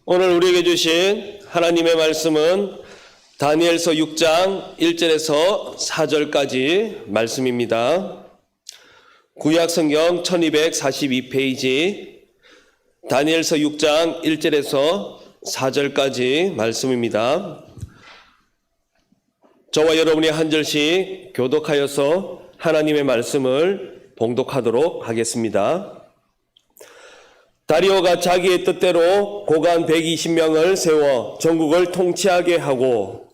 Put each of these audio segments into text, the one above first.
오늘 우리에게 주신 하나님의 말씀은 다니엘서 6장 1절에서 4절까지 말씀입니다. 구약성경 1242페이지 다니엘서 6장 1절에서 4절까지 말씀입니다. 저와 여러분이 한 절씩 교독하여서 하나님의 말씀을 봉독하도록 하겠습니다. 다리오가 자기의 뜻대로 고관 120명을 세워 전국을 통치하게 하고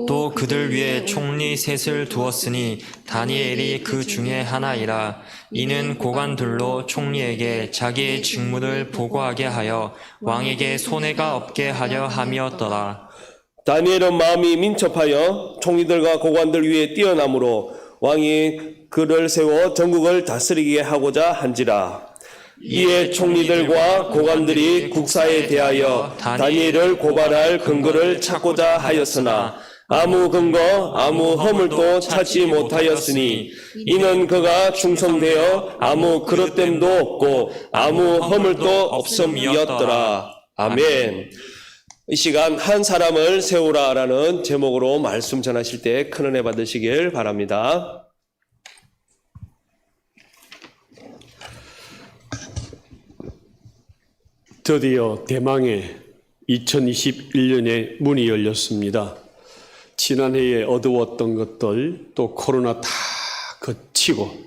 또 그들 위에 총리 셋을 두었으니 다니엘이 그 중에 하나이라. 이는 고관들로 총리에게 자기의 직무를 보고하게 하여 왕에게 손해가 없게 하려 함이었더라. 다니엘은 마음이 민첩하여 총리들과 고관들 위에 뛰어나므로 왕이 그를 세워 전국을 다스리게 하고자 한지라. 이에 총리들과 고관들이 국사에 대하여 다니엘을 고발할 근거를 찾고자 하였으나 아무 근거 아무 허물도 찾지 못하였으니 이는 그가 충성되어 아무 그릇됨도 없고 아무 허물도 없음이었더라. 아멘. 이 시간 한 사람을 세우라라는 제목으로 말씀 전하실 때 큰 은혜 받으시길 바랍니다. 드디어 대망의 2021년의 문이 열렸습니다. 지난해에 어두웠던 것들 또 코로나 다 거치고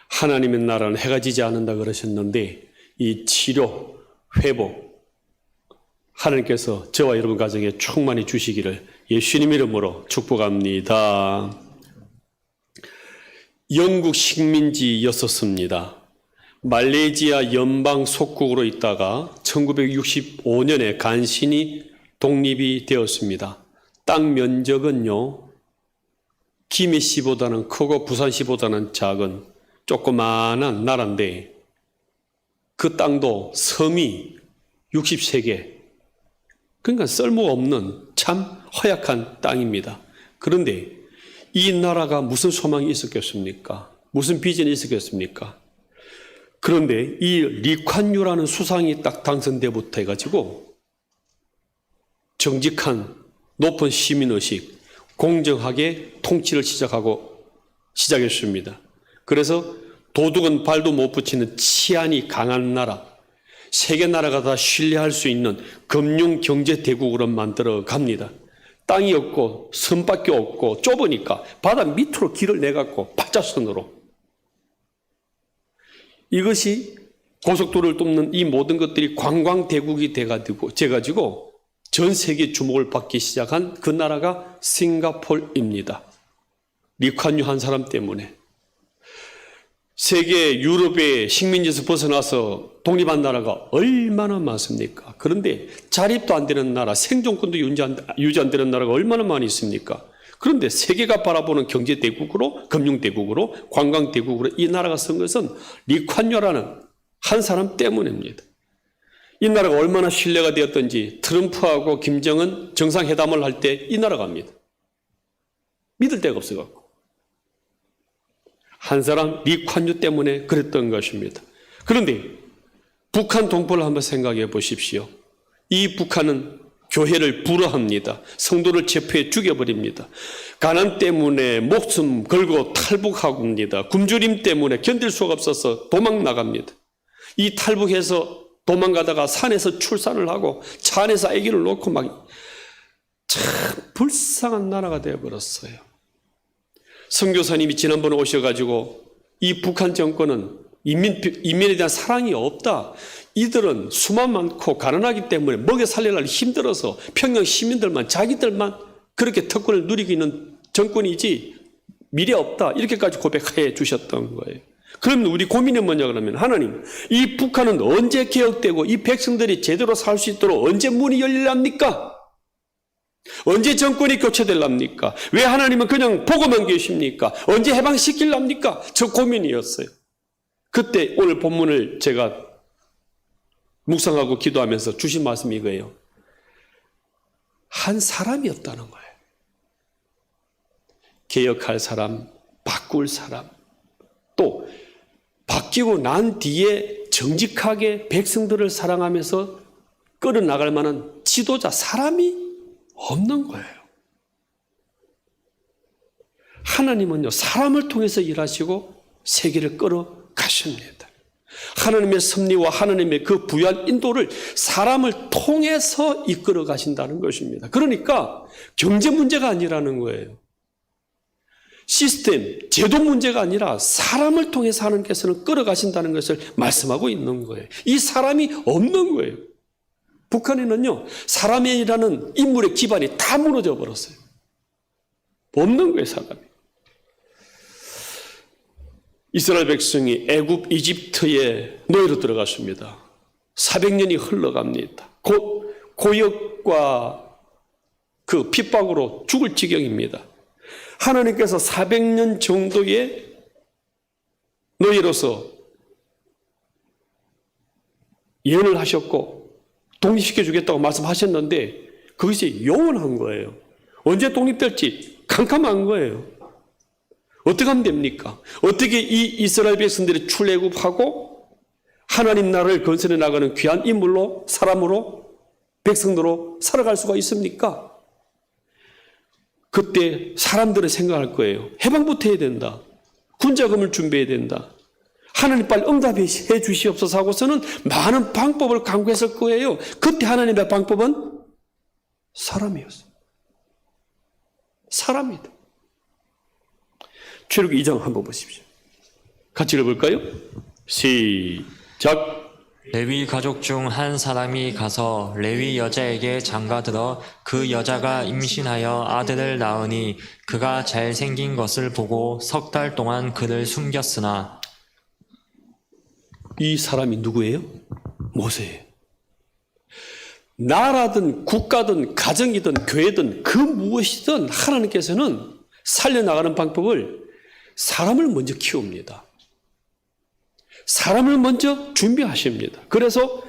하나님의 나라는 해가 지지 않는다 그러셨는데 이 치료, 회복 하나님께서 저와 여러분 가정에 충만히 주시기를 예수님 이름으로 축복합니다. 영국 식민지였었습니다. 말레이시아 연방 속국으로 있다가 1965년에 간신히 독립이 되었습니다. 땅 면적은요, 김해시보다는 크고 부산시보다는 작은 조그마한 나라인데 그 땅도 섬이 63개, 그러니까 쓸모가 없는 참 허약한 땅입니다. 그런데 이 나라가 무슨 소망이 있었겠습니까? 무슨 비전이 있었겠습니까? 그런데 이 리콴유라는 수상이 딱 당선되부터 해가지고 정직한 높은 시민의식, 공정하게 통치를 시작했습니다. 그래서 도둑은 발도 못 붙이는 치안이 강한 나라, 세계 나라가 다 신뢰할 수 있는 금융 경제 대국으로 만들어 갑니다. 땅이 없고 섬밖에 없고 좁으니까 바다 밑으로 길을 내갖고 팔자선으로 이것이 고속도로를 뚫는 이 모든 것들이 관광대국이 돼가지고 전 세계 주목을 받기 시작한 그 나라가 싱가포르입니다. 리콴유 한 사람 때문에. 세계 유럽의 식민지에서 벗어나서 독립한 나라가 얼마나 많습니까? 그런데 자립도 안 되는 나라, 생존권도 유지 안 되는 나라가 얼마나 많이 있습니까? 그런데 세계가 바라보는 경제대국으로, 금융대국으로, 관광대국으로 이 나라가 선 것은 리콴유라는 한 사람 때문입니다. 이 나라가 얼마나 신뢰가 되었던지 트럼프하고 김정은 정상회담을 할 때 이 나라 갑니다. 믿을 데가 없어갖고. 한 사람 리콴유 때문에 그랬던 것입니다. 그런데 북한 동포를 한번 생각해 보십시오. 이 북한은 교회를 불허합니다. 성도를 체포해 죽여버립니다. 가난 때문에 목숨 걸고 탈북하고 옵니다. 굶주림 때문에 견딜 수가 없어서 도망 나갑니다. 이 탈북해서 도망가다가 산에서 출산을 하고 차 안에서 아기를 놓고 막 참 불쌍한 나라가 되어버렸어요. 선교사님이 지난번에 오셔가지고 이 북한 정권은 인민에 대한 사랑이 없다. 이들은 수만 많고 가난하기 때문에 먹여 살리려고 힘들어서 평양 시민들만 자기들만 그렇게 특권을 누리고 있는 정권이지 미래 없다. 이렇게까지 고백해 주셨던 거예요. 그럼 우리 고민이 뭐냐 그러면 하나님 이 북한은 언제 개혁되고 이 백성들이 제대로 살 수 있도록 언제 문이 열릴랍니까? 언제 정권이 교체될랍니까? 왜 하나님은 그냥 보고만 계십니까? 언제 해방시킬랍니까? 저 고민이었어요. 그때 오늘 본문을 제가 묵상하고 기도하면서 주신 말씀이 이거예요. 한 사람이었다는 거예요. 개혁할 사람, 바꿀 사람, 또 바뀌고 난 뒤에 정직하게 백성들을 사랑하면서 끌어나갈 만한 지도자, 사람이 없는 거예요. 하나님은요, 사람을 통해서 일하시고 세계를 끌어가십니다. 하나님의 섭리와 하나님의 그 부유한 인도를 사람을 통해서 이끌어 가신다는 것입니다. 그러니까 경제 문제가 아니라는 거예요. 시스템, 제도 문제가 아니라 사람을 통해서 하나님께서는 끌어가신다는 것을 말씀하고 있는 거예요. 이 사람이 없는 거예요. 북한에는요, 사람이라는 인물의 기반이 다 무너져 버렸어요. 없는 거예요, 사람이. 이스라엘 백성이 애굽, 이집트의 노예로 들어갔습니다. 400년이 흘러갑니다. 고역과 그 핍박으로 죽을 지경입니다. 하나님께서 400년 정도의 노예로서 예언을 하셨고 독립시켜 주겠다고 말씀하셨는데 그것이 영원한 거예요. 언제 독립될지 캄캄한 거예요. 어떻게 하면 됩니까? 어떻게 이 이스라엘 백성들이 출애굽하고 하나님 나라를 건설해 나가는 귀한 인물로, 사람으로, 백성으로 살아갈 수가 있습니까? 그때 사람들은 생각할 거예요. 해방부터 해야 된다. 군자금을 준비해야 된다. 하나님 빨리 응답해 주시옵소서 하고서는 많은 방법을 강구했을 거예요. 그때 하나님의 방법은 사람이었어요. 사람이다. 출애굽 2장 한번 보십시오. 같이 읽어볼까요? 시작. 레위 가족 중 한 사람이 가서 레위 여자에게 장가들어 그 여자가 임신하여 아들을 낳으니 그가 잘생긴 것을 보고 3달 동안 그를 숨겼으나 이 사람이 누구예요? 모세예요. 나라든 국가든 가정이든 교회든 그 무엇이든 하나님께서는 살려나가는 방법을 사람을 먼저 키웁니다. 사람을 먼저 준비하십니다. 그래서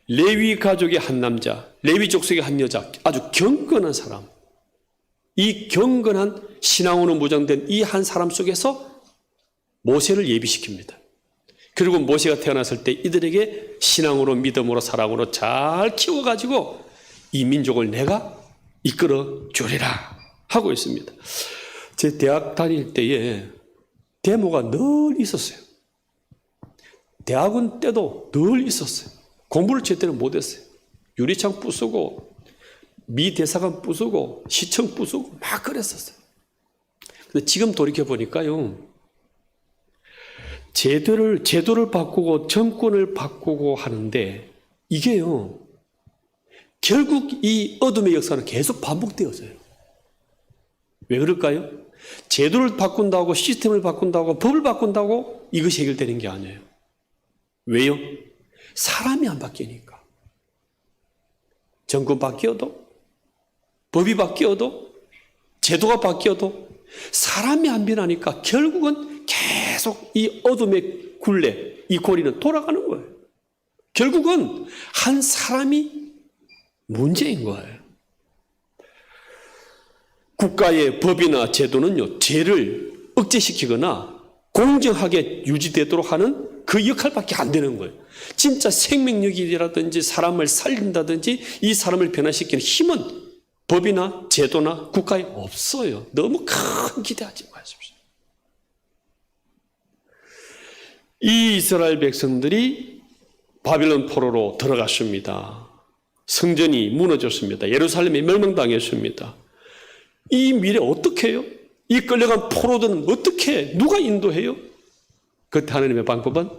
레위 가족의 한 남자, 레위 족속의 한 여자, 아주 경건한 사람, 이 경건한 신앙으로 무장된 이 한 사람 속에서 모세를 예비시킵니다. 그리고 모세가 태어났을 때 이들에게 신앙으로, 믿음으로, 사랑으로 잘 키워가지고 이 민족을 내가 이끌어 주리라 하고 있습니다. 제 대학 다닐 때에 데모가 늘 있었어요. 대학원 때도 늘 있었어요. 공부를 제대로 못했어요. 유리창 부수고 미 대사관 부수고 시청 부수고 막 그랬었어요. 근데 지금 돌이켜보니까요, 제도를 바꾸고 정권을 바꾸고 하는데 이게요, 결국 이 어둠의 역사는 계속 반복되어져요. 왜 그럴까요? 제도를 바꾼다고, 시스템을 바꾼다고, 법을 바꾼다고 이것이 해결되는 게 아니에요. 왜요? 사람이 안 바뀌니까. 정권 바뀌어도, 법이 바뀌어도, 제도가 바뀌어도 사람이 안 변하니까 결국은 계속 이 어둠의 굴레, 이 고리는 돌아가는 거예요. 결국은 한 사람이 문제인 거예요. 국가의 법이나 제도는요, 죄를 억제시키거나 공정하게 유지되도록 하는 그 역할밖에 안 되는 거예요. 진짜 생명력이라든지 사람을 살린다든지 이 사람을 변화시키는 힘은 법이나 제도나 국가에 없어요. 너무 큰 기대하지 마십시오. 이 이스라엘 백성들이 바빌론 포로로 들어갔습니다. 성전이 무너졌습니다. 예루살렘이 멸망당했습니다. 이 미래 어떻게 해요? 이 끌려간 포로들은 어떻게 해? 누가 인도해요? 그때 하나님의 방법은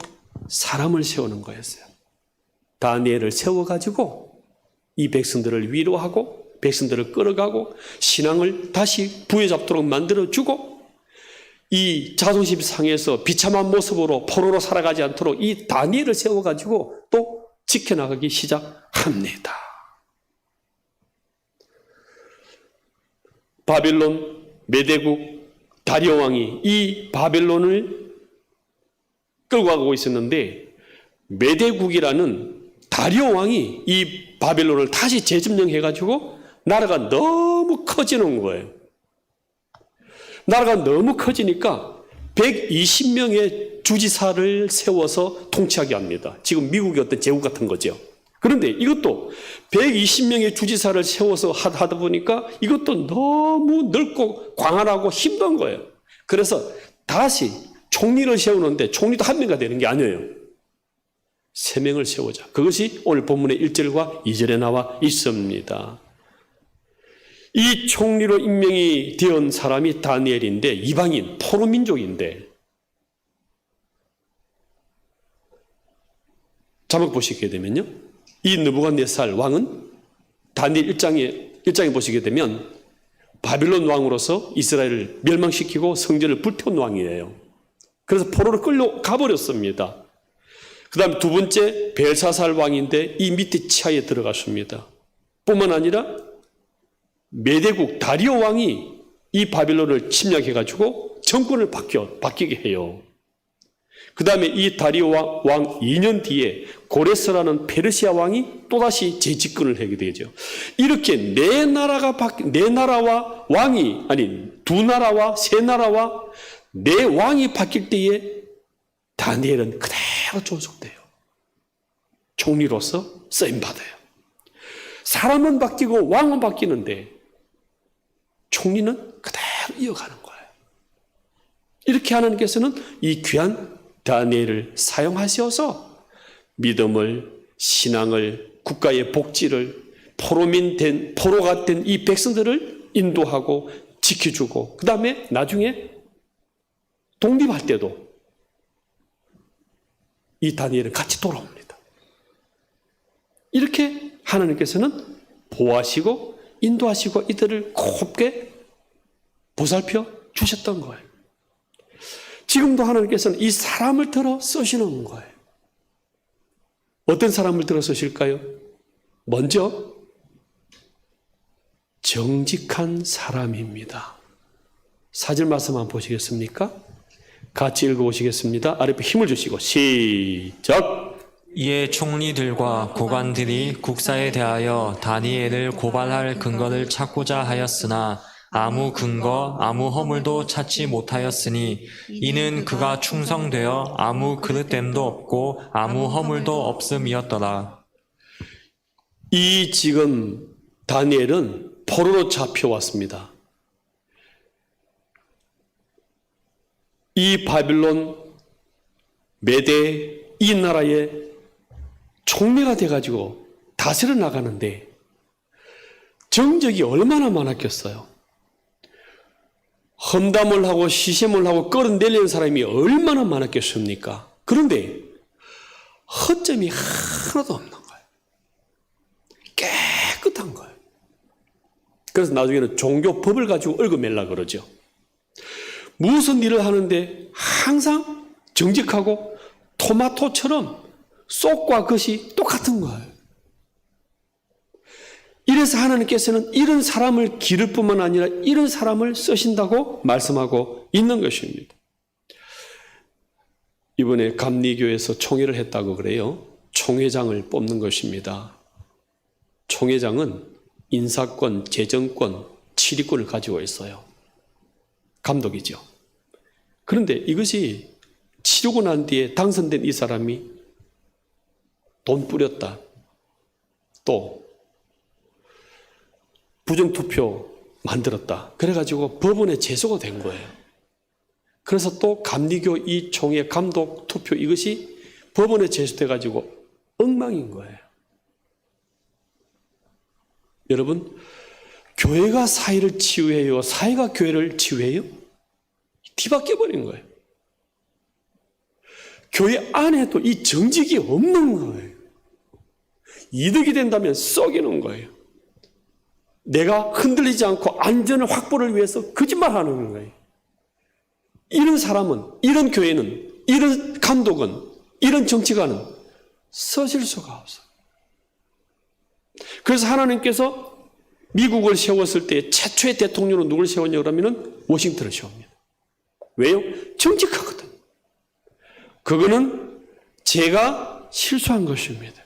사람을 세우는 거였어요. 다니엘을 세워가지고 이 백성들을 위로하고 백성들을 끌어가고 신앙을 다시 부여잡도록 만들어주고 이 자존심 상해서 비참한 모습으로 포로로 살아가지 않도록 이 다니엘을 세워가지고 또 지켜나가기 시작합니다. 바빌론, 메대국, 다리오 왕이 이 바벨론을 끌고 가고 있었는데 메대국이라는 다리오 왕이 이 바벨론을 다시 재점령해가지고 나라가 너무 커지는 거예요. 나라가 너무 커지니까 120명의 주지사를 세워서 통치하게 합니다. 지금 미국의 어떤 제국 같은 거죠. 그런데 이것도 120명의 주지사를 세워서 하다 보니까 이것도 너무 넓고 광활하고 힘든 거예요. 그래서 다시 총리를 세우는데 총리도 한 명가 되는 게 아니에요. 3명을 세우자. 그것이 오늘 본문의 1절과 2절에 나와 있습니다. 이 총리로 임명이 되은 사람이 다니엘인데 이방인, 포로민족인데 자막 보시게 되면요. 이 느부갓네살 왕은 다니엘 1장에 보시게 되면 바빌론 왕으로서 이스라엘을 멸망시키고 성전을 불태운 왕이에요. 그래서 포로로 끌려가 버렸습니다. 그 다음에 두 번째 벨사살 왕인데 이 밑에 치하에 들어갔습니다. 뿐만 아니라 메대국 다리오 왕이 이 바빌론을 침략해가지고 정권을 바뀌게 해요. 그 다음에 이 다리오 왕 2년 뒤에 고레스라는 페르시아 왕이 또다시 재집권을 하게 되죠. 이렇게 네 나라와 왕이, 아니, 두 나라와 세 나라와 네 왕이 바뀔 때에 다니엘은 그대로 존속돼요. 총리로서 쓰임받아요. 사람은 바뀌고 왕은 바뀌는데 총리는 그대로 이어가는 거예요. 이렇게 하나님께서는 이 귀한 다니엘을 사용하셔서 믿음을, 신앙을, 국가의 복지를, 포로가 된 이 백성들을 인도하고 지켜주고 그 다음에 나중에 독립할 때도 이 다니엘은 같이 돌아옵니다. 이렇게 하나님께서는 보호하시고 인도하시고 이들을 곱게 보살펴 주셨던 거예요. 지금도 하나님께서는 이 사람을 들어 쓰시는 거예요. 어떤 사람을 들어 쓰실까요? 먼저 정직한 사람입니다. 4절 말씀 한번 보시겠습니까? 같이 읽어보시겠습니다. 아랫배 힘을 주시고 시작! 이에 총리들과 고관들이 국사에 대하여 다니엘을 고발할 근거를 찾고자 하였으나 아무 근거, 아무 허물도 찾지 못하였으니 이는 그가 충성되어 아무 그릇됨도 없고 아무 허물도 없음이었더라. 이 지금 다니엘은 포로로 잡혀왔습니다. 이 바빌론, 메대 이 나라의 총리가 돼가지고 다스려 나가는데 정적이 얼마나 많았겠어요. 험담을 하고 시샘을 하고 끌어내리는 사람이 얼마나 많았겠습니까? 그런데 허점이 하나도 없는 거예요. 깨끗한 거예요. 그래서 나중에는 종교법을 가지고 얽어매려고 그러죠. 무슨 일을 하는데 항상 정직하고 토마토처럼 쏙과 겉이 똑같은 거예요. 이래서 하나님께서는 이런 사람을 기를 뿐만 아니라 이런 사람을 쓰신다고 말씀하고 있는 것입니다. 이번에 감리교에서 총회를 했다고 그래요. 총회장을 뽑는 것입니다. 총회장은 인사권, 재정권, 치리권을 가지고 있어요. 감독이죠. 그런데 이것이 치르고 난 뒤에 당선된 이 사람이 돈 뿌렸다. 또 부정투표 만들었다. 그래가지고 법원에 제소가 된 거예요. 그래서 또 감리교 이 총회 감독 투표 이것이 법원에 제소돼가지고 엉망인 거예요. 여러분, 교회가 사회를 치유해요? 사회가 교회를 치유해요? 뒤바뀌어버린 거예요. 교회 안에도 이 정직이 없는 거예요. 이득이 된다면 썩이는 거예요. 내가 흔들리지 않고 안전을 확보를 위해서 거짓말하는 거예요. 이런 사람은, 이런 교회는, 이런 감독은, 이런 정치가는 서질 수가 없어요. 그래서 하나님께서 미국을 세웠을 때 최초의 대통령으로 누굴 세웠냐 그러면 워싱턴을 세웁니다. 왜요? 정직하거든. 그거는 제가 실수한 것입니다.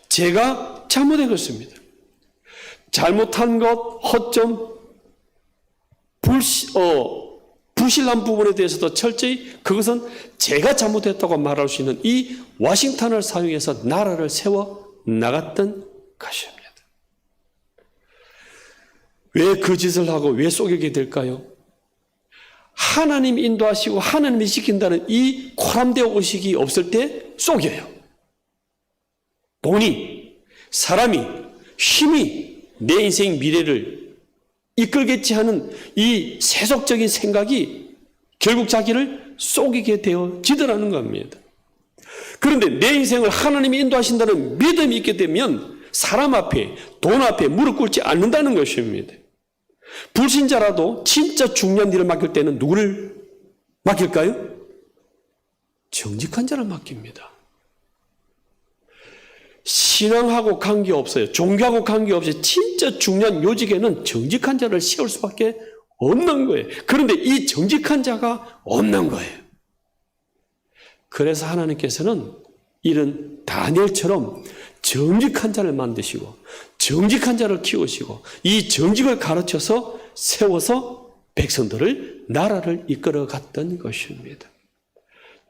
제가 잘못한 것입니다. 잘못한 것, 허점, 불신란 부분에 대해서도 철저히 그것은 제가 잘못했다고 말할 수 있는 이 워싱턴을 사용해서 나라를 세워 나갔던 것입니다. 왜 그 짓을 하고 왜 속이게 될까요? 하나님 인도하시고 하나님이 지킨다는 이 코람되어 의식이 없을 때 속여요. 돈이, 사람이, 힘이 내 인생 미래를 이끌겠지 하는 이 세속적인 생각이 결국 자기를 속이게 되어지더라는 겁니다. 그런데 내 인생을 하나님이 인도하신다는 믿음이 있게 되면 사람 앞에, 돈 앞에 무릎 꿇지 않는다는 것입니다. 불신자라도 진짜 중요한 일을 맡길 때는 누구를 맡길까요? 정직한 자를 맡깁니다. 신앙하고 관계없어요. 종교하고 관계없이 진짜 중요한 요직에는 정직한 자를 세울 수밖에 없는 거예요. 그런데 이 정직한 자가 없는 거예요. 그래서 하나님께서는 이런 다니엘처럼 정직한 자를 만드시고 정직한 자를 키우시고 이 정직을 가르쳐서 세워서 백성들을 나라를 이끌어 갔던 것입니다.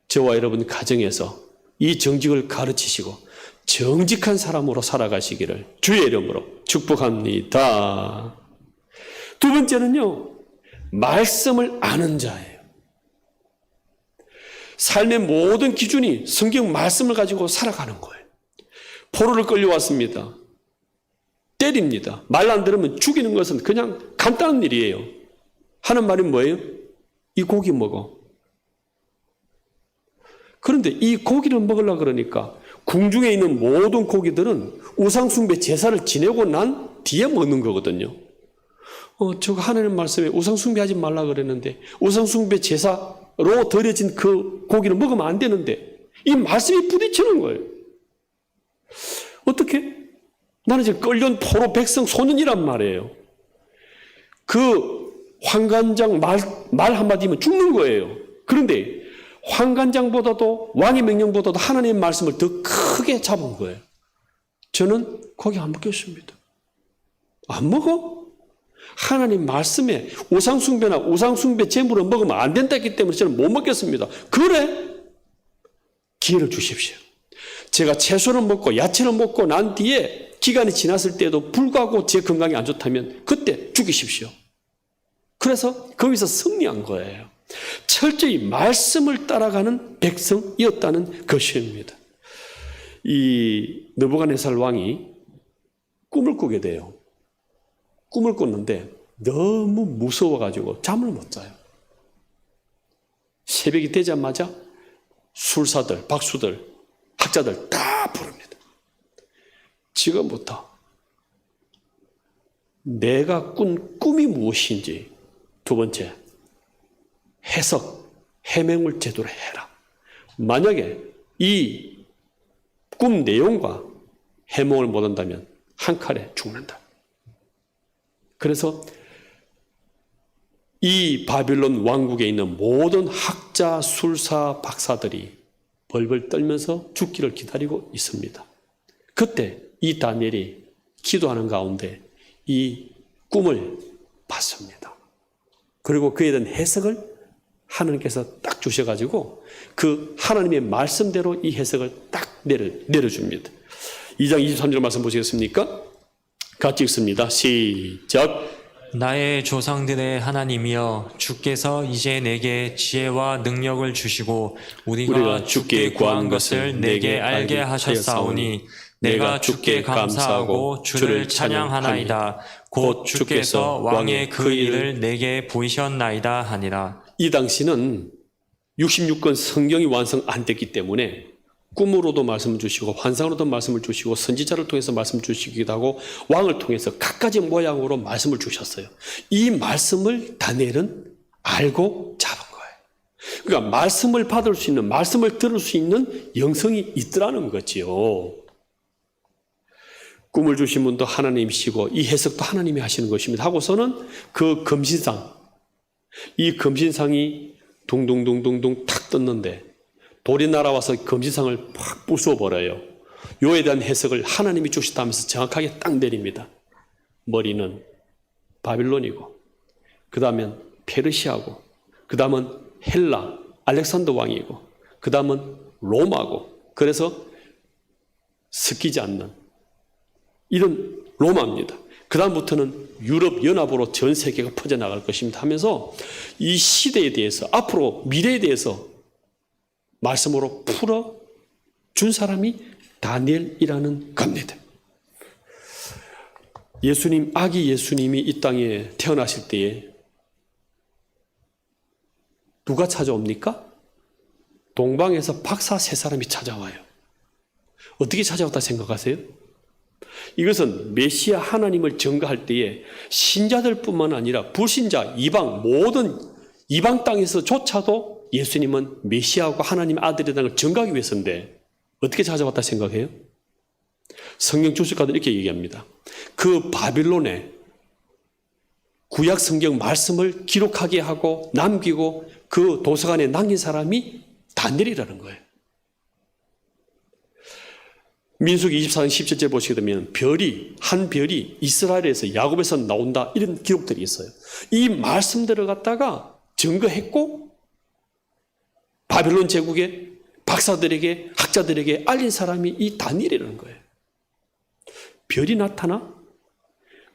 저와 여러분 가정에서 이 정직을 가르치시고 정직한 사람으로 살아가시기를 주의 이름으로 축복합니다. 두 번째는요, 말씀을 아는 자예요. 삶의 모든 기준이 성경 말씀을 가지고 살아가는 거예요. 포로를 끌려왔습니다. 때립니다. 말 안 들으면 죽이는 것은 그냥 간단한 일이에요. 하는 말이 뭐예요? 이 고기 먹어. 그런데 이 고기를 먹으려고 그러니까 궁중에 있는 모든 고기들은 우상숭배 제사를 지내고 난 뒤에 먹는 거거든요. 저거 하나님 말씀에 우상숭배하지 말라 그랬는데 우상숭배 제사로 드려진 그 고기를 먹으면 안 되는데 이 말씀이 부딪히는 거예요. 어떻게? 나는 지금 끌려온 포로 백성 소년이란 말이에요. 그 환관장 말 한마디면 죽는 거예요. 그런데 환관장보다도 왕의 명령보다도 하나님의 말씀을 더 크게 잡은 거예요. 저는 고기 안 먹겠습니다. 안 먹어? 하나님 말씀에 우상숭배나 우상숭배 제물을 먹으면 안 된다 했기 때문에 저는 못 먹겠습니다. 그래? 기회를 주십시오. 제가 채소를 먹고 야채를 먹고 난 뒤에 기간이 지났을 때도 불구하고 제 건강이 안 좋다면 그때 죽이십시오. 그래서 거기서 승리한 거예요. 철저히 말씀을 따라가는 백성이었다는 것입니다. 이 느부갓네살 왕이 꿈을 꾸게 돼요. 꿈을 꿨는데 너무 무서워가지고 잠을 못 자요. 새벽이 되자마자 술사들, 박수들, 학자들 다 부릅니다. 지금부터 내가 꾼 꿈이 무엇인지 두 번째 해석, 해명을 제대로 해라. 만약에 이 꿈 내용과 해몽을 못한다면 한 칼에 죽는다. 그래서 이 바빌론 왕국에 있는 모든 학자, 술사, 박사들이 벌벌 떨면서 죽기를 기다리고 있습니다. 그때 이 다니엘이 기도하는 가운데 이 꿈을 봤습니다. 그리고 그에 대한 해석을 하나님께서 딱 주셔가지고 그 하나님의 말씀대로 이 해석을 딱 내려줍니다. 2장 23절 말씀 보시겠습니까? 같이 읽습니다. 시작. 나의 조상들의 하나님이여 주께서 이제 내게 지혜와 능력을 주시고 우리가 주께 구한 것을 내게 알게 하셨사오니 내가 주께 감사하고 주를 찬양하나이다. 곧 주께서 왕의 그 일을 내게 보이셨나이다 하니라. 이 당시는 66권 성경이 완성 안 됐기 때문에 꿈으로도 말씀을 주시고 환상으로도 말씀을 주시고 선지자를 통해서 말씀을 주시기도 하고 왕을 통해서 각가지 모양으로 말씀을 주셨어요. 이 말씀을 다니엘은 알고 잡은 거예요. 그러니까 말씀을 받을 수 있는, 말씀을 들을 수 있는 영성이 있더라는 거지요. 꿈을 주신 분도 하나님이시고 이 해석도 하나님이 하시는 것입니다. 하고서는 그 금신상, 이 금신상이 둥둥둥둥둥 탁 떴는데 돌이 날아와서 금신상을 팍 부숴버려요. 요에 대한 해석을 하나님이 주시다면서 정확하게 딱 내립니다. 머리는 바빌론이고 그 다음엔 페르시아고 그 다음은 헬라, 알렉산더 왕이고, 그 다음은 로마고, 그래서 섞이지 않는 이런 로마입니다. 그 다음부터는 유럽 연합으로 전 세계가 퍼져나갈 것입니다 하면서 이 시대에 대해서, 앞으로 미래에 대해서 말씀으로 풀어준 사람이 다니엘이라는 겁니다. 예수님, 아기 예수님이 이 땅에 태어나실 때에 누가 찾아옵니까? 동방에서 박사 세 사람이 찾아와요. 어떻게 찾아왔다 생각하세요? 이것은 메시아 하나님을 증거할 때에 신자들뿐만 아니라 불신자, 이방, 모든 이방 땅에서조차도 예수님은 메시아하고 하나님 아들이라는 걸 증거하기 위해서인데 어떻게 찾아왔다 생각해요? 성경 주석가들은 이렇게 얘기합니다. 그 바빌론에 구약 성경 말씀을 기록하게 하고 남기고 그 도서관에 남긴 사람이 다니엘이라는 거예요. 민수기 24장 17절 보시게 되면 한 별이 이스라엘에서 야곱에서 나온다 이런 기록들이 있어요. 이 말씀들을 갖다가 증거했고 바빌론 제국의 박사들에게 학자들에게 알린 사람이 이 다니엘이라는 거예요. 별이 나타나?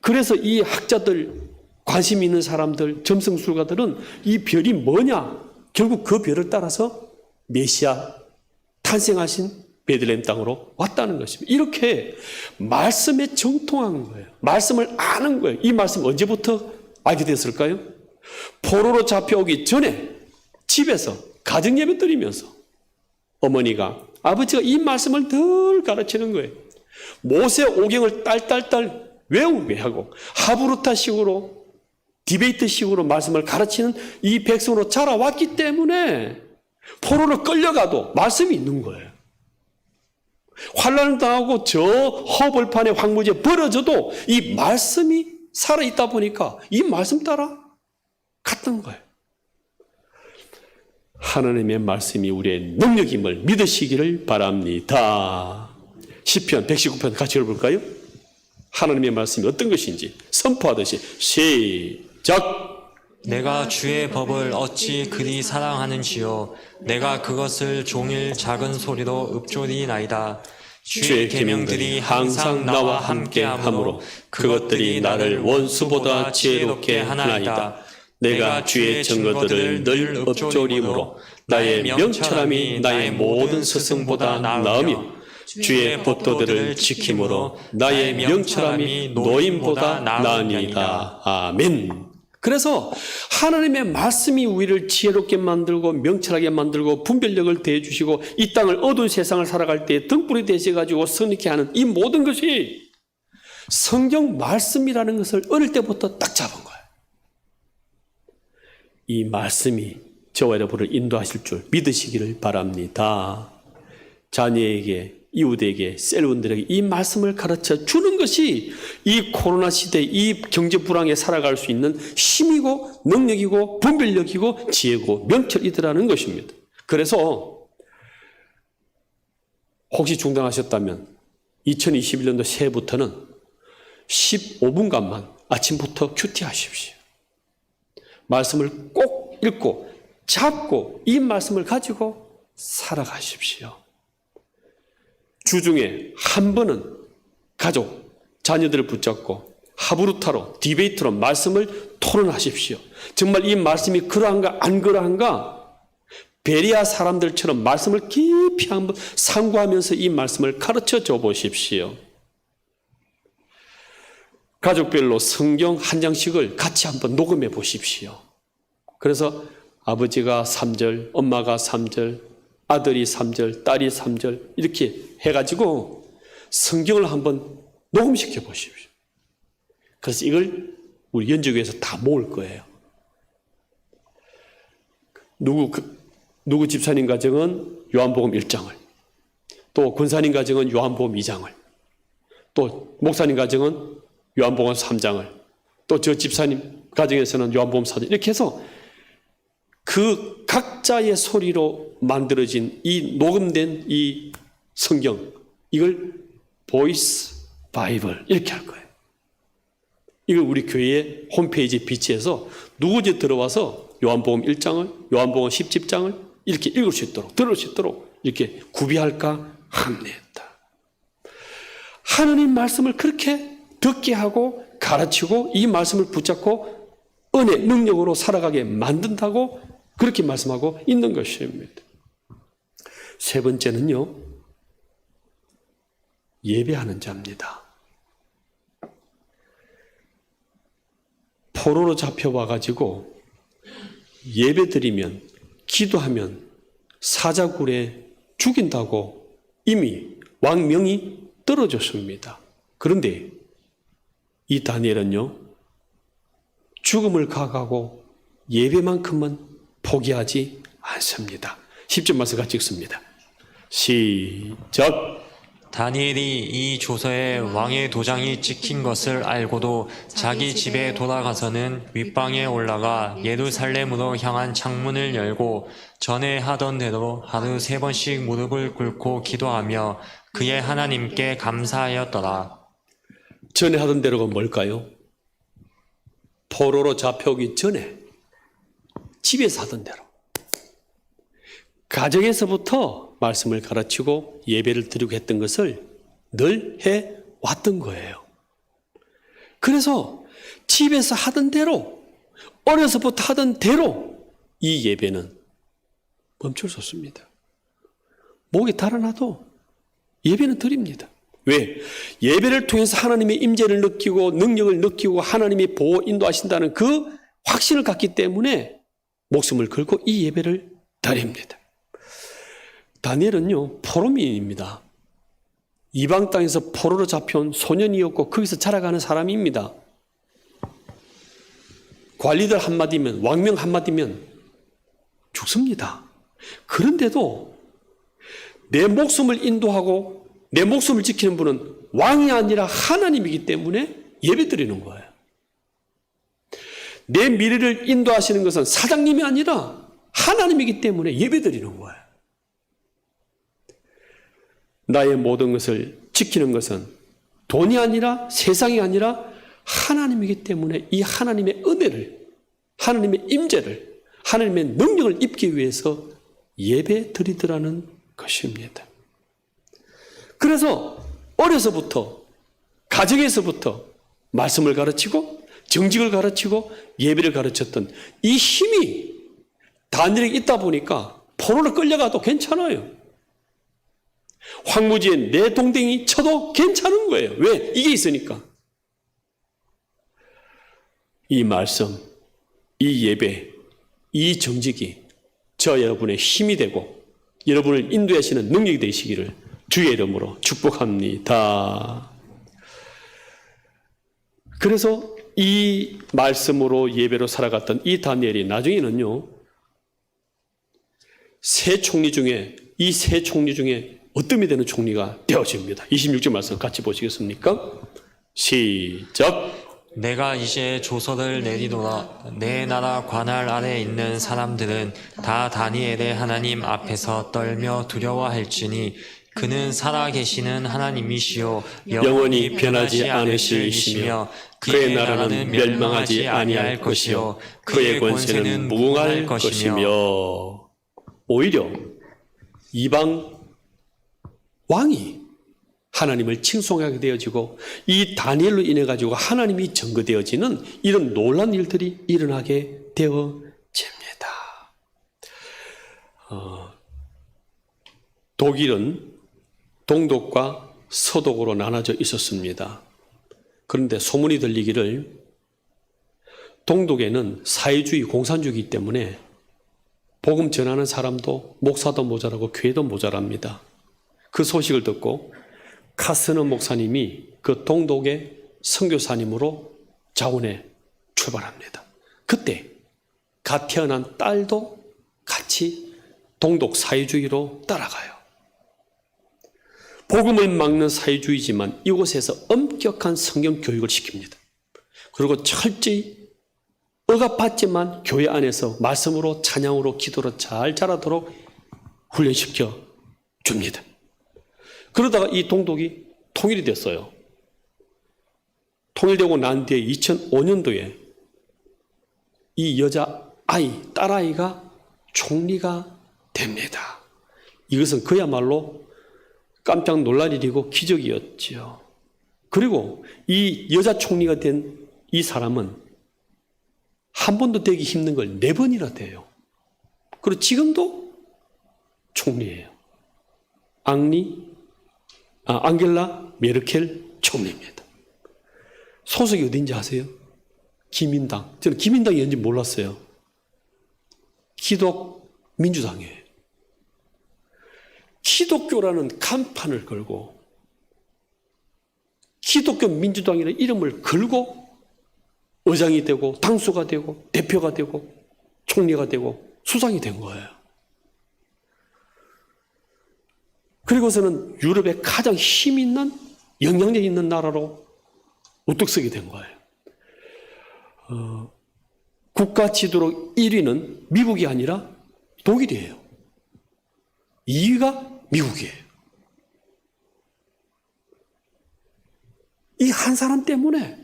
그래서 이 학자들, 관심 있는 사람들, 점성술가들은 이 별이 뭐냐? 결국 그 별을 따라서 메시아 탄생하신 베들레헴 땅으로 왔다는 것입니다. 이렇게 말씀에 정통한 거예요. 말씀을 아는 거예요. 이 말씀 언제부터 알게 됐을까요? 포로로 잡혀오기 전에 집에서 가정 예배 드리면서 어머니가, 아버지가 이 말씀을 늘 가르치는 거예요. 모세 오경을 딸딸딸 외우게 하고 하브루타식으로 디베이트식으로 말씀을 가르치는 이 백성으로 자라왔기 때문에 포로로 끌려가도 말씀이 있는 거예요. 환난을 당하고 저 허벌판의 황무지에 버려져도 이 말씀이 살아있다 보니까 이 말씀 따라 갔던 거예요. 하나님의 말씀이 우리의 능력임을 믿으시기를 바랍니다. 시편 119편 같이 읽어볼까요? 하나님의 말씀이 어떤 것인지 선포하듯이 시작! 내가 주의 법을 어찌 그리 사랑하는지요. 내가 그것을 종일 작은 소리로 읊조리나이다. 주의 계명들이 항상 나와 함께하므로 그것들이 나를 원수보다 지혜롭게 하나이다. 내가 주의 증거들을 늘 읊조림으로 나의 명철함이 나의 모든 스승보다 나으며 주의 법도들을 지킴으로 나의 명철함이 노인보다 나으니이다. 아멘. 그래서 하나님의 말씀이 우리를 지혜롭게 만들고 명철하게 만들고 분별력을 더해주시고 이 땅을 어두운 세상을 살아갈 때 등불이 되셔가지고 선익게 하는 이 모든 것이 성경 말씀이라는 것을 어릴 때부터 딱 잡은 거예요. 이 말씀이 저와 여러분을 인도하실 줄 믿으시기를 바랍니다. 자녀에게, 이웃에게, 셀원들에게 이 말씀을 가르쳐 주는 것이 이 코로나 시대, 이 경제 불황에 살아갈 수 있는 힘이고 능력이고 분별력이고 지혜고 명철이더라는 것입니다. 그래서 혹시 중단하셨다면 2021년도 새해부터는 15분간만 아침부터 큐티하십시오. 말씀을 꼭 읽고 잡고 이 말씀을 가지고 살아가십시오. 주중에 한 번은 가족, 자녀들을 붙잡고 하브루타로, 디베이트로 말씀을 토론하십시오. 정말 이 말씀이 그러한가 안 그러한가 베리아 사람들처럼 말씀을 깊이 한번 상고하면서 이 말씀을 가르쳐 줘 보십시오. 가족별로 성경 한 장씩을 같이 한번 녹음해 보십시오. 그래서 아버지가 3절, 엄마가 3절, 아들이 3절, 딸이 3절 이렇게 해가지고 성경을 한번 녹음시켜 보십시오. 그래서 이걸 우리 연주교에서 다 모을 거예요. 누구 집사님 가정은 요한복음 1장을, 또 권사님 가정은 요한복음 2장을, 또 목사님 가정은 요한복음 3장을, 또 저 집사님 가정에서는 요한복음 4장 이렇게 해서 그 각자의 소리로 만들어진 이 녹음된 이 성경, 이걸 보이스 바이블 이렇게 할 거예요. 이걸 우리 교회 홈페이지에 비치해서 누구든지 들어와서 요한복음 1장을, 요한복음 10집장을 이렇게 읽을 수 있도록, 들을 수 있도록 이렇게 구비할까 합니다. 하느님 말씀을 그렇게 듣게 하고 가르치고 이 말씀을 붙잡고 은혜, 능력으로 살아가게 만든다고 그렇게 말씀하고 있는 것입니다. 세 번째는요, 예배하는 자입니다. 포로로 잡혀와가지고 예배드리면, 기도하면 사자굴에 죽인다고 이미 왕명이 떨어졌습니다. 그런데 이 다니엘은요, 죽음을 각하고 예배만큼은 포기하지 않습니다. 10절 말씀 같이 읽습니다. 시작. 다니엘이 이 조서에 왕의 도장이 찍힌 것을 알고도 자기 집에 돌아가서는 윗방에 올라가 예루살렘으로 향한 창문을 열고 전에 하던 대로 하루 3번씩 무릎을 꿇고 기도하며 그의 하나님께 감사하였더라. 전에 하던 대로가 뭘까요? 포로로 잡혀오기 전에 집에서 하던 대로 가정에서부터 말씀을 가르치고 예배를 드리고 했던 것을 늘 해왔던 거예요. 그래서 집에서 하던 대로, 어려서부터 하던 대로 이 예배는 멈출 수 없습니다. 목이 달아나도 예배는 드립니다. 왜? 예배를 통해서 하나님의 임재를 느끼고 능력을 느끼고 하나님이 보호 인도하신다는 그 확신을 갖기 때문에 목숨을 걸고 이 예배를 드립니다. 다니엘은요, 포로민입니다. 이방 땅에서 포로로 잡혀온 소년이었고 거기서 자라가는 사람입니다. 관리들 한마디면, 왕명 한마디면 죽습니다. 그런데도 내 목숨을 인도하고 내 목숨을 지키는 분은 왕이 아니라 하나님이기 때문에 예배드리는 거예요. 내 미래를 인도하시는 것은 사장님이 아니라 하나님이기 때문에 예배드리는 거예요. 나의 모든 것을 지키는 것은 돈이 아니라 세상이 아니라 하나님이기 때문에 이 하나님의 은혜를, 하나님의 임재를, 하나님의 능력을 입기 위해서 예배 드리더라는 것입니다. 그래서 어려서부터 가정에서부터 말씀을 가르치고 정직을 가르치고 예배를 가르쳤던 이 힘이 다니엘에게 있다 보니까 포로로 끌려가도 괜찮아요. 황무지에 내 동댕이 쳐도 괜찮은 거예요. 왜? 이게 있으니까. 이 말씀, 이 예배, 이 정직이 저 여러분의 힘이 되고 여러분을 인도하시는 능력이 되시기를 주의 이름으로 축복합니다. 그래서 이 말씀으로 예배로 살아갔던 이 다니엘이 나중에는요, 세 총리 중에 어뜸이 되는 총리가 되어집니다. 26절 말씀 같이 보시겠습니까? 시작. 내가 이제 조서를 내리노라. 내 나라 관할 아래 있는 사람들은 다 다니엘의 하나님 앞에서 떨며 두려워할지니 그는 살아계시는 하나님이시요 영원히 변하지 않으실 이시며 그의 나라는 멸망하지 아니할 것이요 그의 권세는 무궁할 것이며. 오히려 이방 왕이 하나님을 칭송하게 되어지고 이 다니엘로 인해 가지고 하나님이 증거되어지는 이런 놀라운 일들이 일어나게 되어집니다. 독일은 동독과 서독으로 나눠져 있었습니다. 그런데 소문이 들리기를 동독에는 사회주의 공산주의이기 때문에 복음 전하는 사람도 목사도 모자라고 교회도 모자랍니다. 그 소식을 듣고 카스너 목사님이 그 동독의 선교사님으로 자원에 출발합니다. 그때 갓 태어난 딸도 같이 동독 사회주의로 따라가요. 복음을 막는 사회주의지만 이곳에서 엄격한 성경 교육을 시킵니다. 그리고 철저히 억압받지만 교회 안에서 말씀으로 찬양으로 기도로 잘 자라도록 훈련시켜 줍니다. 그러다가 이 동독이 통일이 됐어요. 통일되고 난 뒤에 2005년도에 이 딸아이가 총리가 됩니다. 이것은 그야말로 깜짝 놀랄 일이고 기적이었지요. 그리고 이 여자 총리가 된 이 사람은 한 번도 되기 힘든 걸 4번이나 돼요. 그리고 지금도 총리예요. 앙겔라 메르켈 총리입니다. 소속이 어딘지 아세요? 기민당. 저는 기민당이 뭔지 몰랐어요. 기독민주당이에요. 기독교라는 간판을 걸고 기독교 민주당이라는 이름을 걸고 의장이 되고 당수가 되고 대표가 되고 총리가 되고 수상이 된 거예요. 그리고서는 유럽의 가장 힘 있는 영향력 있는 나라로 우뚝 서게 된 거예요. 국가 지도로 1위는 미국이 아니라 독일이에요. 2위가 미국이에요. 이 한 사람 때문에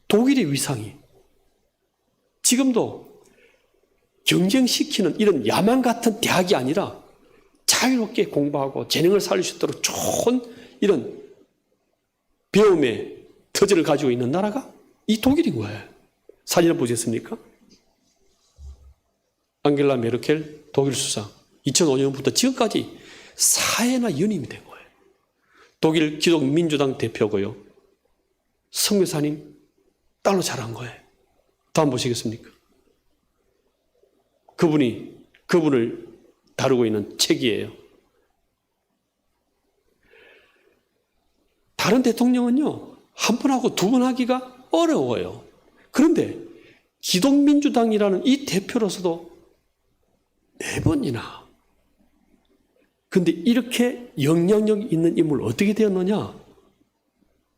독일의 위상이 지금도 경쟁시키는 이런 야만 같은 대학이 아니라 자유롭게 공부하고 재능을 살릴 수 있도록 좋은 이런 배움의 터전을 가지고 있는 나라가 이 독일인 거예요. 사진을 보셨습니까? 앙겔라 메르켈 독일 수상 2005년부터 지금까지 4회나 연임이 된 거예요. 독일 기독민주당 대표고요. 선교사님 딸로 자란 거예요. 다음 보시겠습니까? 그분을 다루고 있는 책이에요. 다른 대통령은요, 한 번 하고 2번 하기가 어려워요. 그런데 기독민주당이라는 이 대표로서도 4번이나. 근데 이렇게 영향력 있는 인물 어떻게 되었느냐?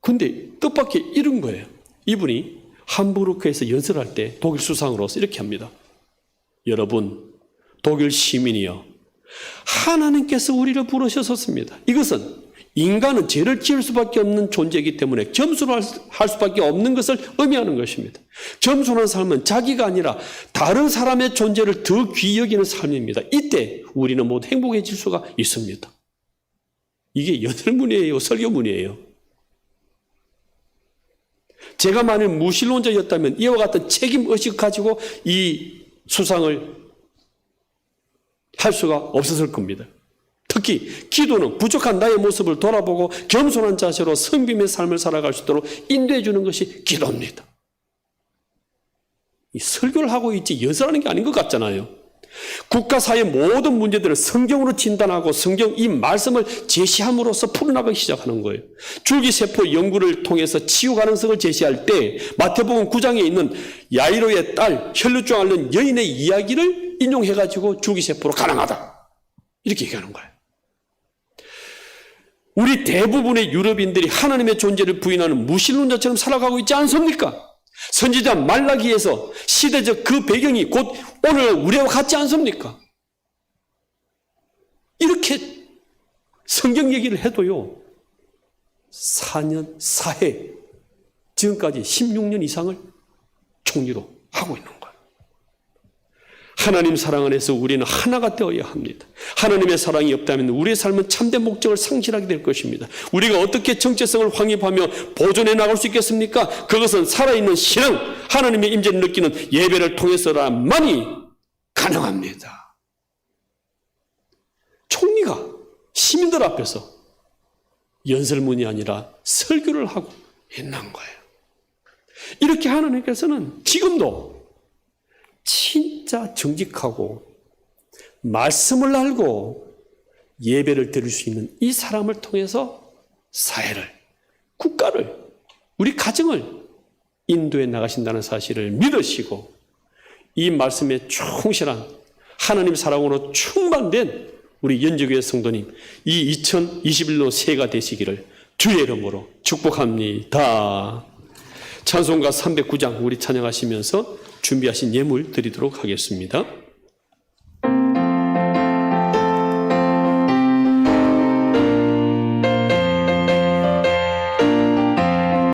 근데 뜻밖의 이런 거예요. 이분이 함부르크에서 연설할 때 독일 수상으로서 이렇게 합니다. 여러분, 독일 시민이여, 하나님께서 우리를 부르셨습니다. 이것은 인간은 죄를 지을 수밖에 없는 존재이기 때문에 겸손할 수밖에 없는 것을 의미하는 것입니다. 겸손한 삶은 자기가 아니라 다른 사람의 존재를 더 귀히 여기는 삶입니다. 이때 우리는 모두 행복해질 수가 있습니다. 이게 연설문이에요, 설교문이에요. 제가 만일 무신론자였다면 이와 같은 책임의식 가지고 이 수상을 할 수가 없었을 겁니다. 특히 기도는 부족한 나의 모습을 돌아보고 겸손한 자세로 성빔의 삶을 살아갈 수 있도록 인도해 주는 것이 기도입니다. 이 설교를 하고 있지 연설하는 게 아닌 것 같잖아요. 국가사의 모든 문제들을 성경으로 진단하고 성경 이 말씀을 제시함으로써 풀어나가기 시작하는 거예요. 줄기세포 연구를 통해서 치유 가능성을 제시할 때 마태복음 9장에 있는 야이로의 딸 혈루증 앓는 여인의 이야기를 인용해가지고 줄기세포로 가능하다. 이렇게 얘기하는 거예요. 우리 대부분의 유럽인들이 하나님의 존재를 부인하는 무신론자처럼 살아가고 있지 않습니까? 선지자 말라기에서 시대적 그 배경이 곧 오늘 우리와 같지 않습니까? 이렇게 성경 얘기를 해도요, 4년, 4회, 지금까지 16년 이상을 총리로 하고 있는 거예요. 하나님 사랑 안에서 우리는 하나가 되어야 합니다. 하나님의 사랑이 없다면 우리의 삶은 참된 목적을 상실하게 될 것입니다. 우리가 어떻게 정체성을 확립하며 보존해 나갈 수 있겠습니까? 그것은 살아있는 신앙, 하나님의 임재를 느끼는 예배를 통해서라만이 가능합니다. 총리가 시민들 앞에서 연설문이 아니라 설교를 하고 있는 거예요. 이렇게 하나님께서는 지금도 진짜 정직하고 말씀을 알고 예배를 드릴 수 있는 이 사람을 통해서 사회를, 국가를, 우리 가정을 인도해 나가신다는 사실을 믿으시고 이 말씀에 충실한 하나님 사랑으로 충만된 우리 연주교회 성도님, 이 2021년 새해가 되시기를 주의 이름으로 축복합니다. 찬송가 309장 우리 찬양하시면서 준비하신 예물 드리도록 하겠습니다.